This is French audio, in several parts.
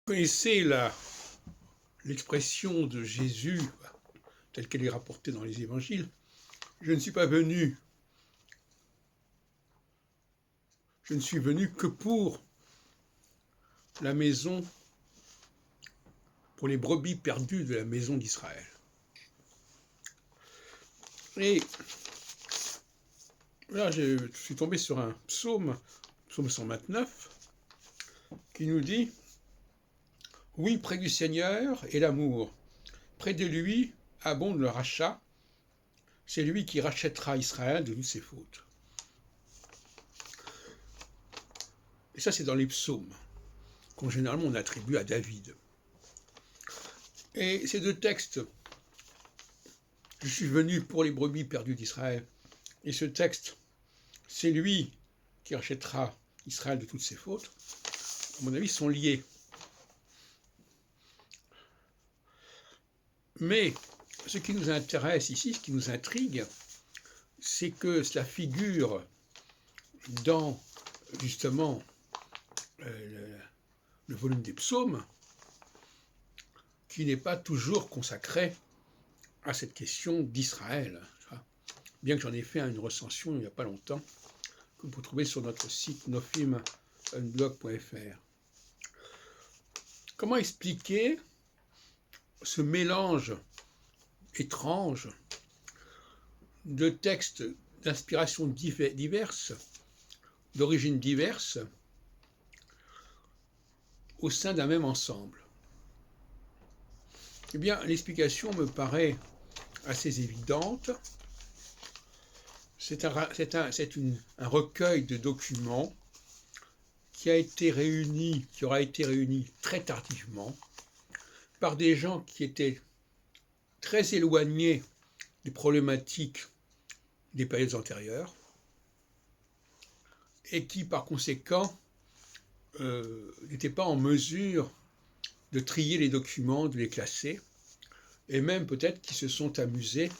Vous connaissez l'expression de Jésus telle qu'elle est rapportée dans les évangiles. Je ne suis venu que pour la maison, pour les brebis perdues de la maison d'Israël. Et là, je suis tombé sur un psaume 129, qui nous dit « Oui, près du Seigneur est l'amour, près de lui abonde le rachat, c'est lui qui rachètera Israël de toutes ses fautes. » Et ça, c'est dans les psaumes, qu'on généralement on attribue à David. Et ces deux textes, je suis venu pour les brebis perdues d'Israël, et ce texte, c'est lui qui rachètera Israël de toutes ses fautes, à mon avis, sont liés. Mais ce qui nous intéresse ici, ce qui nous intrigue, c'est que cela figure dans, justement, le volume des psaumes, qui n'est pas toujours consacré à cette question d'Israël. Bien que j'en ai fait une recension il n'y a pas longtemps, que vous pouvez trouver sur notre site nofim.blog.fr. Comment expliquer ce mélange étrange de textes d'inspiration diverses, d'origines diverses, au sein d'un même ensemble? Eh bien, l'explication me paraît assez évidente. C'est un recueil de documents qui aura été réuni très tardivement par des gens qui étaient très éloignés des problématiques des périodes antérieures et qui, par conséquent, n'étaient pas en mesure de trier les documents, de les classer, et même peut-être qui se sont amusés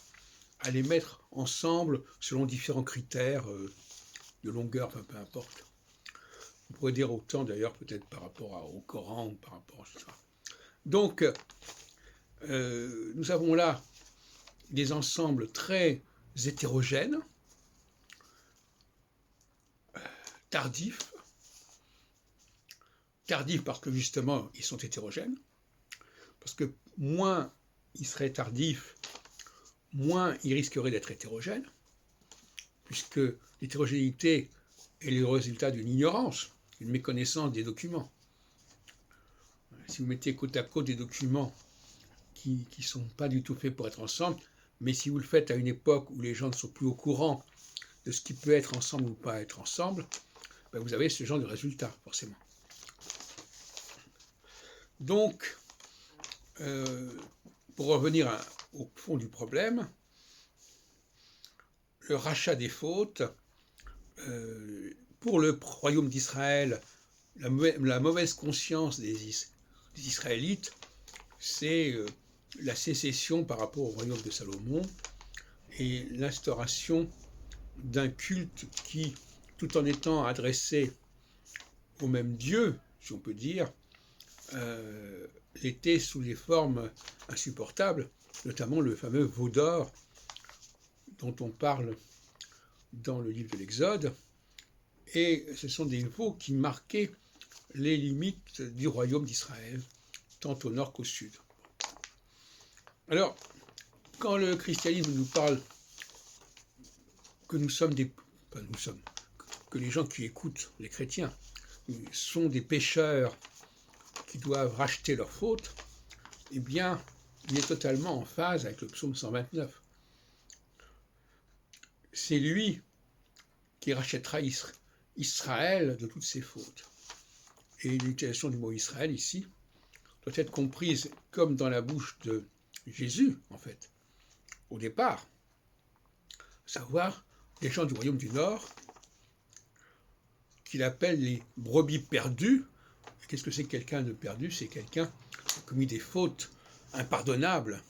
à les mettre ensemble selon différents critères de longueur, enfin peu importe. On pourrait dire autant d'ailleurs peut-être par rapport au Coran ou par rapport à tout ça. Donc, nous avons là des ensembles très hétérogènes, tardifs parce que justement ils sont hétérogènes, parce que moins ils seraient tardifs, moins ils risqueraient d'être hétérogènes, puisque l'hétérogénéité est le résultat d'une ignorance, d'une méconnaissance des documents. Si vous mettez côte à côte des documents qui ne sont pas du tout faits pour être ensemble, mais si vous le faites à une époque où les gens ne sont plus au courant de ce qui peut être ensemble ou pas être ensemble, ben vous avez ce genre de résultat, forcément. Donc, pour revenir au fond du problème, le rachat des fautes, pour le royaume d'Israël, la mauvaise conscience des Israélites, c'est la sécession par rapport au royaume de Salomon et l'instauration d'un culte qui, tout en étant adressé au même Dieu, si on peut dire, était sous des formes insupportables, notamment le fameux veau d'or dont on parle dans le livre de l'Exode, et ce sont des veaux qui marquaient les limites du royaume d'Israël, tant au nord qu'au sud. Alors, quand le christianisme nous parle que que les gens qui écoutent les chrétiens sont des pécheurs qui doivent racheter leurs fautes, eh bien, il est totalement en phase avec le psaume 129. C'est lui qui rachètera Israël de toutes ses fautes. Et l'utilisation du mot Israël ici doit être comprise comme dans la bouche de Jésus, en fait, au départ, à savoir les gens du royaume du Nord, qu'il appelle les brebis perdues. Qu'est-ce que c'est que quelqu'un de perdu? C'est quelqu'un qui a commis des fautes impardonnables